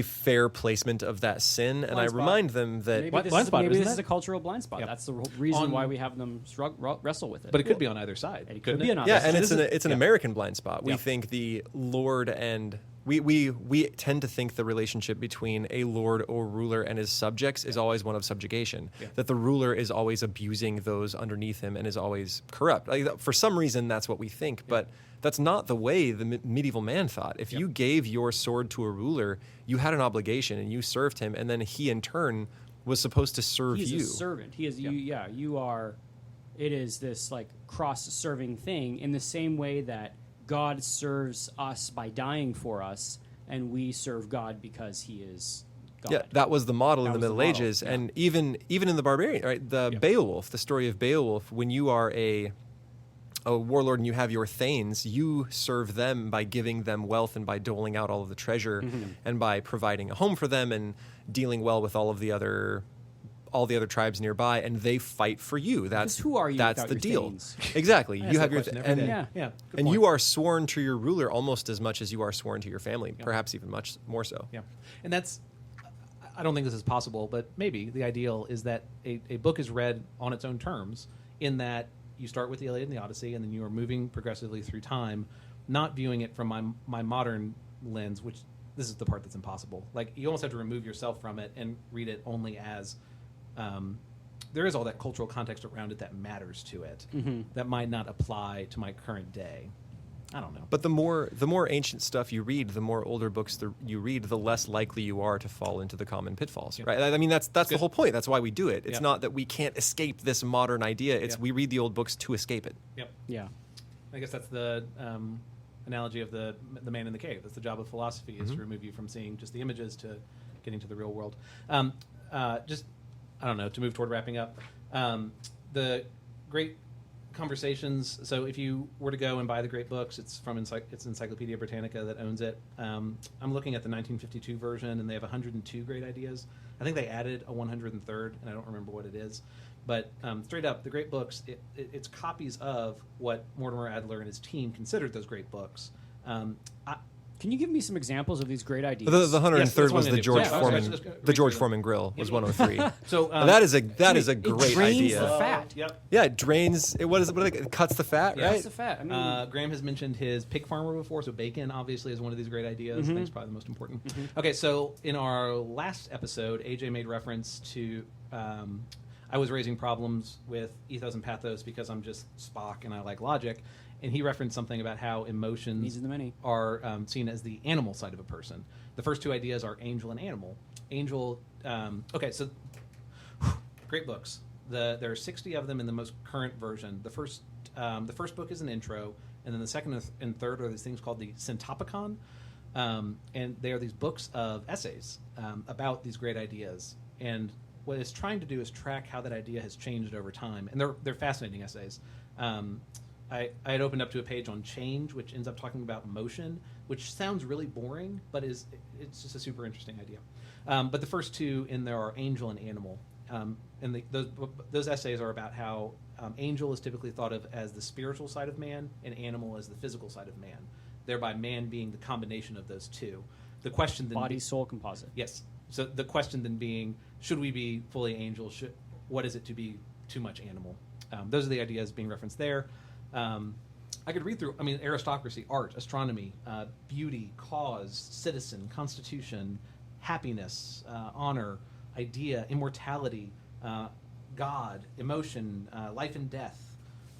fair placement of that sin, and I remind them that maybe this is a cultural blind spot. Yep. That's the reason why we have them wrestle with it. But it could be on either side. It could be on either side. Yeah, and it's an American blind spot. We think the lord and we tend to think the relationship between a lord or ruler and his subjects is always one of subjugation. Yeah. That the ruler is always abusing those underneath him and is always corrupt. For some reason, that's what we think, but that's not the way the medieval man thought. If you gave your sword to a ruler, you had an obligation and you served him, and then he in turn was supposed to serve you. He's a servant. He is you are. It is this cross-serving thing in the same way that God serves us by dying for us, and we serve God because He is God. Yeah, that was the model in the Middle Ages, and even in the barbarian, right? Beowulf, the story of Beowulf. When you are a warlord and you have your thanes, you serve them by giving them wealth and by doling out all of the treasure and by providing a home for them and dealing well with all the other tribes nearby, and they fight for you. That's who are you? That's the deal. Exactly. You have your and you are sworn to your ruler almost as much as you are sworn to your family, perhaps even much more so. Yeah, and that's. I don't think this is possible, but maybe the ideal is that a book is read on its own terms, in that you start with the Iliad and the Odyssey, and then you are moving progressively through time, not viewing it from my modern lens, which this is the part that's impossible. Like, you almost have to remove yourself from it and read it only as there is all that cultural context around it that matters to it that might not apply to my current day. I don't know. But the more ancient stuff you read, the more older books you read, the less likely you are to fall into the common pitfalls, right? I mean, that's the whole point. That's why we do it. It's not that we can't escape this modern idea. It's we read the old books to escape it. Yep. Yeah. I guess that's the analogy of the man in the cave. That's the job of philosophy, is to remove you from seeing just the images to getting to the real world. Just, I don't know, to move toward wrapping up, the great conversations. So if you were to go and buy the great books, it's from it's Encyclopedia Britannica that owns it. I'm looking at the 1952 version, and they have 102 great ideas. I think they added a 103rd, and I don't remember what it is. But straight up, the great books, it's copies of what Mortimer Adler and his team considered those great books. Can you give me some examples of these great ideas? The 103rd was the George Foreman. The George them. Foreman Grill was 103. So that is a great drains idea. the fat. Yep. Yeah, it drains. It cuts the fat, right? That's the fat. I mean, Graham has mentioned his pig farmer before, so bacon obviously is one of these great ideas. I think it's probably the most important. Okay, so in our last episode, AJ made reference to I was raising problems with ethos and pathos because I'm just Spock and I like logic. And he referenced something about how emotions Needs of the many. are seen as the animal side of a person. The first two ideas are angel and animal. Angel, okay, so great books. There are 60 of them in the most current version. The first book is an intro, and then the second and third are these things called the Syntopicon, and they are these books of essays about these great ideas. And what it's trying to do is track how that idea has changed over time, and they're fascinating essays. I had opened up to a page on change, which ends up talking about motion, which sounds really boring, but it's just a super interesting idea. But the first two in there are angel and animal, and those essays are about how angel is typically thought of as the spiritual side of man, and animal as the physical side of man, thereby man being the combination of those two. The question then body, soul composite. Yes. So the question then being, should we be fully angel? What is it to be too much animal? Those are the ideas being referenced there. I could read through, aristocracy, art, astronomy, beauty, cause, citizen, constitution, happiness, honor, idea, immortality, God, emotion, life and death.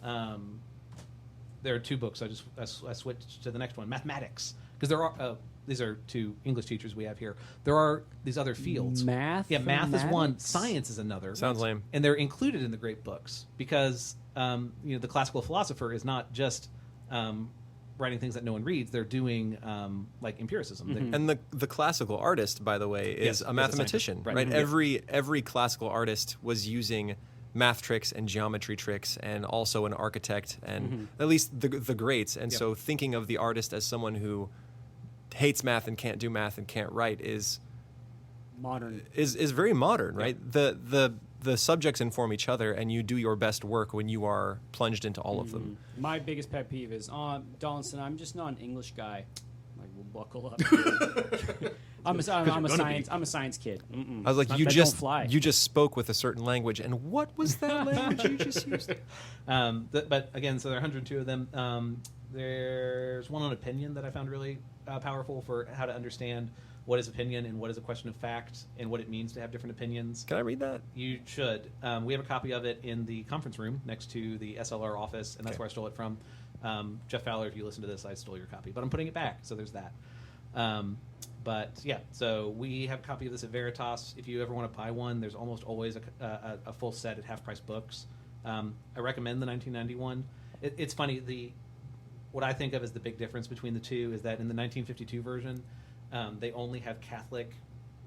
There are two books. I switched to the next one, mathematics, because there are these are two English teachers we have here. There are these other fields. Math? Yeah, math is one. Mathematics? Science is another. Sounds lame. And they're included in the great books because the classical philosopher is not just writing things that no one reads. They're doing like empiricism. And the classical artist, by the way, is a mathematician, scientist. right? Right. Every classical artist was using math tricks and geometry tricks, and also an architect, and at least the greats. And so thinking of the artist as someone who hates math and can't do math and can't write is Modern. is very modern, right? The subjects inform each other, and you do your best work when you are plunged into all of them. My biggest pet peeve is, Donaldson, I'm just not an English guy. Like, well, buckle up. I'm a science kid. I was like, That you don't fly. just spoke with a certain language, and what was that language you just used? But again, so there are 102 of them. There's one on opinion that I found really powerful for how to understand what is opinion and what is a question of fact and what it means to have different opinions. Can I read that? You should. We have a copy of it in the conference room next to the SLR office, and that's where I stole it from. Jeff Fowler, if you listen to this, I stole your copy, but I'm putting it back, so there's that. But yeah, so we have a copy of this at Veritas. If you ever want to buy one, there's almost always a full set at half-price books. I recommend the 1991. It's funny, what I think of as the big difference between the two is that in the 1952 version, they only have Catholic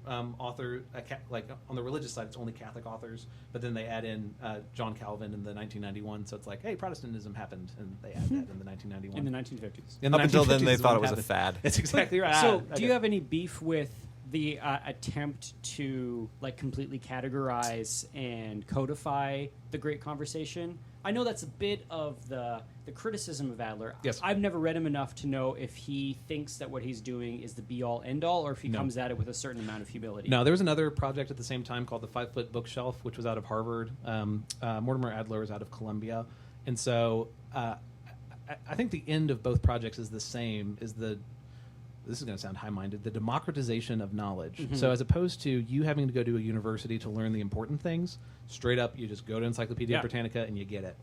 author, like on the religious side, it's only Catholic authors, but then they add in John Calvin in the 1991, so it's like, hey, Protestantism happened, and they add that in the 1991. In the 1950s. In the Up until 1950s then, they is thought when it was a happened. fad. That's exactly right. So, do you have any beef with the attempt to like completely categorize and codify the Great Conversation? I know that's a bit of the criticism of Adler. Yes. I've never read him enough to know if he thinks that what he's doing is the be-all, end-all, or if he comes at it with a certain amount of humility. No, there was another project at the same time called the 5 Foot Bookshelf, which was out of Harvard. Mortimer Adler is out of Columbia. And so I think the end of both projects is the same, this is going to sound high-minded, the democratization of knowledge. Mm-hmm. So as opposed to you having to go to a university to learn the important things, straight up you just go to Encyclopedia Britannica and you get it.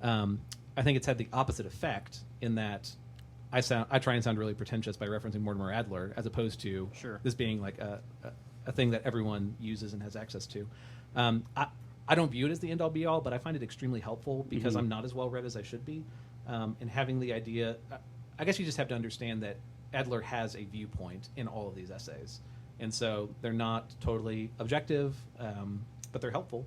I think it's had the opposite effect in that I try and sound really pretentious by referencing Mortimer Adler as opposed to this being like a thing that everyone uses and has access to. I don't view it as the end-all be-all, but I find it extremely helpful because I'm not as well-read as I should be. And having the idea, I guess you just have to understand that Adler has a viewpoint in all of these essays. And so they're not totally objective, but they're helpful.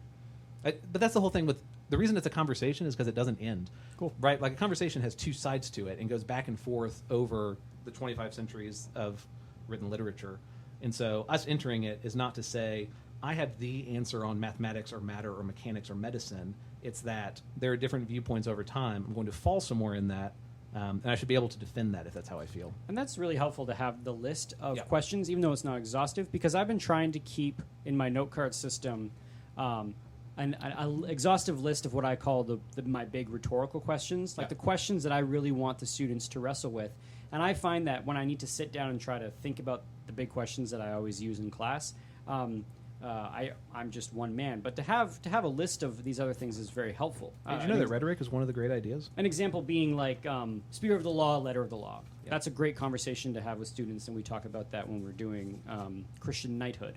But that's the whole thing with, the reason it's a conversation is because it doesn't end. Cool. Right? Like a conversation has two sides to it and goes back and forth over the 25 centuries of written literature. And so us entering it is not to say, I have the answer on mathematics or matter or mechanics or medicine. It's that there are different viewpoints over time. I'm going to fall somewhere in that, and I should be able to defend that if that's how I feel. And that's really helpful to have the list of questions, even though it's not exhaustive, because I've been trying to keep in my note card system an exhaustive list of what I call my big rhetorical questions, like the questions that I really want the students to wrestle with. And I find that when I need to sit down and try to think about the big questions that I always use in class, I'm just one man. But to have a list of these other things is very helpful. Did you know that rhetoric is one of the great ideas? An example being like Spear of the Law, Letter of the Law. Yeah. That's a great conversation to have with students, and we talk about that when we're doing Christian knighthood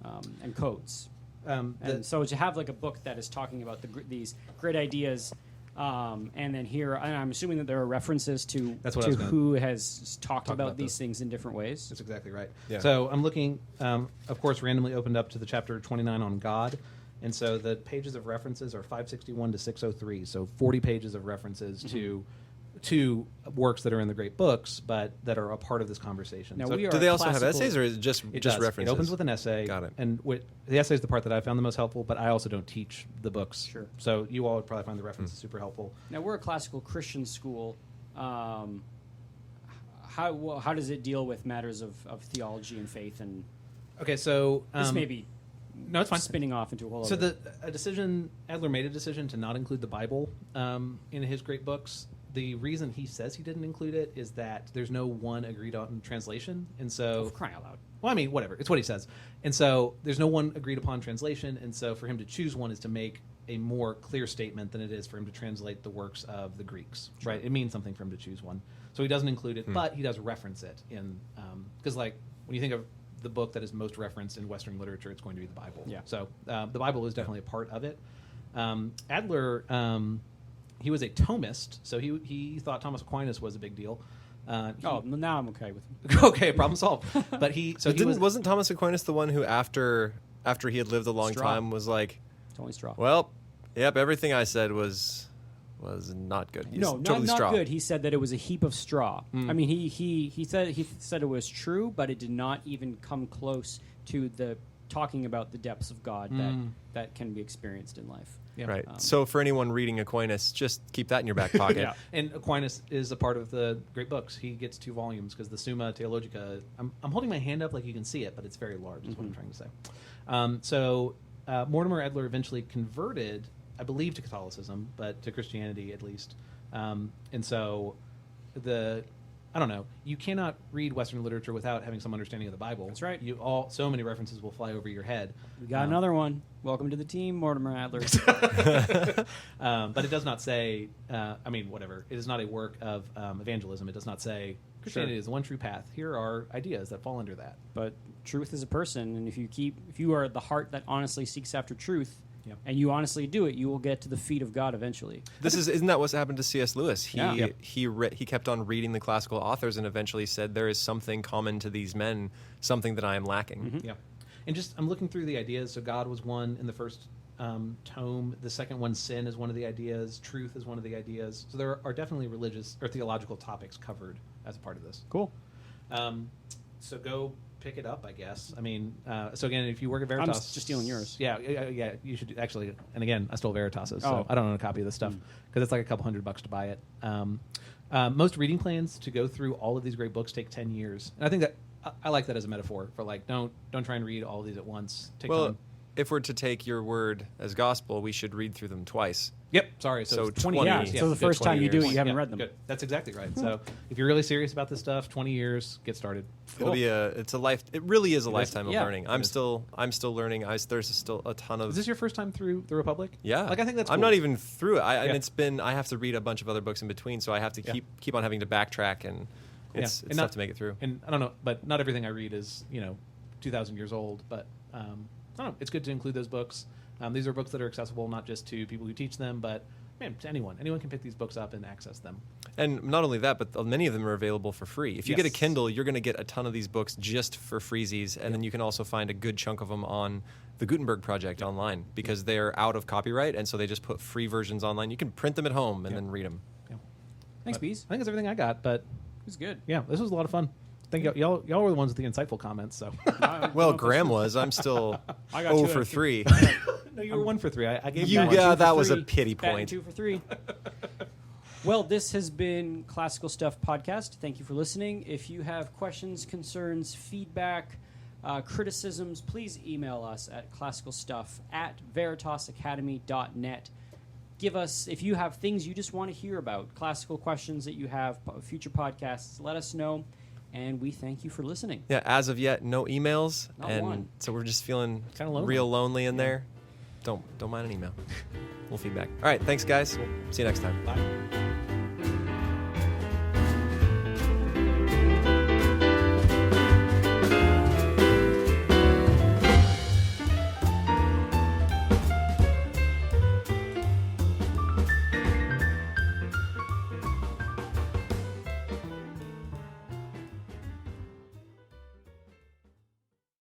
and codes. And so to have like a book that is talking about these great ideas, and then here, and I'm assuming that there are references to who has talked about these things in different ways. That's exactly right. Yeah. So I'm looking, of course, randomly opened up to the chapter 29 on God. And so the pages of references are 561 to 603. So 40 pages of references to works that are in the great books, but that are a part of this conversation. Now, so we are do they also have essays, or is it just does. references? It opens with an essay. Got it. And the essay is the part that I found the most helpful, but I also don't teach the books. Sure. So you all would probably find the references super helpful. Now, we're a classical Christian school. How does it deal with matters of theology and faith? And Okay, so this may be no, it's fine. spinning off into a whole So other... Adler made a decision to not include the Bible in his great books. The reason he says he didn't include it is that there's no one agreed on translation. And so... Oh, crying out loud. Well, I mean, whatever. It's what he says. And so there's no one agreed upon translation. And so for him to choose one is to make a more clear statement than it is for him to translate the works of the Greeks. Sure. Right? It means something for him to choose one. So he doesn't include it, but he does reference it in... Because, like, when you think of the book that is most referenced in Western literature, it's going to be the Bible. Yeah. So the Bible is definitely a part of it. Adler... he was a Thomist, so he thought Thomas Aquinas was a big deal. Now I'm okay with him. Okay, problem solved. But wasn't Thomas Aquinas the one who after he had lived a long time was like, It's only straw. well, yep, everything I said was not good. He's No, totally not straw. good. He said that it was a heap of straw. I mean, he said it was true, but it did not even come close to the talking about the depths of God that can be experienced in life. Yeah. Right. So for anyone reading Aquinas, just keep that in your back pocket. Yeah. And Aquinas is a part of the great books. He gets 2 volumes because the Summa Theologica. I'm holding my hand up like you can see it, but it's very large. Is what I'm trying to say. Mortimer Adler eventually converted, I believe, to Catholicism, but to Christianity at least. And so I don't know. You cannot read Western literature without having some understanding of the Bible. That's right. So many references will fly over your head. We got another one. Welcome to the team, Mortimer Adler. But it does not say, whatever. It is not a work of evangelism. It does not say Christianity is the one true path. Here are ideas that fall under that. But truth is a person, and if you are the heart that honestly seeks after truth, Yep. and you honestly do it, you will get to the feet of God eventually. Isn't that what's happened to C.S. Lewis? Yeah. He kept on reading the classical authors and eventually said there is something common to these men, something that I am lacking. Yeah. And I'm looking through the ideas. So God was one in the first tome. The second one, sin, is one of the ideas. Truth is one of the ideas. So there are definitely religious or theological topics covered as a part of this. Cool. So go pick it up, I guess. I mean, so again, if you work at Veritas... I'm just stealing yours. Yeah, you should actually... And again, I stole Veritas's, so I don't own a copy of this stuff because it's like a couple $100 to buy it. Most reading plans to go through all of these great books take 10 years. And I think that... I like that as a metaphor for like, don't try and read all of these at once. Take time. If we're to take your word as gospel, we should read through them twice. Yep. Sorry. So, So it's 20 20 years. Yeah, so the good, first 20 time you do it, years. you haven't Yeah, read them. Good. That's exactly right. So if you're really serious about this stuff, 20 years, get started. It'll be it's a life. It really is a It is. lifetime of Yeah. learning. I'm still learning. There's still a ton of. Is this your first time through the Republic? Yeah, Like I think that's. I'm cool. not even through it. Yeah. And it's been. I have to read a bunch of other books in between, so I have to Yeah. keep on having to backtrack, and it's And tough not- to make it through. And I don't know, but not everything I read is 2,000 years old. But I don't know. It's good to include those books. These are books that are accessible not just to people who teach them, but man, to anyone. Anyone can pick these books up and access them. And not only that, but many of them are available for free. If you get a Yes. Kindle, you're going to get a ton of these books just for freezies, and then you can also find a good chunk of them on the Gutenberg Project online because they're out of copyright, and so they just put free versions online. You can print them at home and then read them. Yeah. Thanks, But Bees. I think that's everything I got. But It was good. yeah, this was a lot of fun. Thank y'all. Y'all were the ones with the insightful comments. So Well, Graham was. I'm still I got 0 two for out of 3. no, you were 1 for 3. I gave You you got- one. Yeah, Two for that was a three. pity Batting point. 2 for 3. Well, this has been Classical Stuff Podcast. Thank you for listening. If you have questions, concerns, feedback, criticisms, please email us at classicalstuff@veritasacademy.net. Give us, if you have things you just want to hear about, classical questions that you have, future podcasts, let us know. And we thank you for listening. Yeah, as of yet, no emails, Not and one. so we're just feeling Kinda lonely. real lonely in there. Don't mind an email. We'll feedback. All right, thanks guys. See you next time. Bye.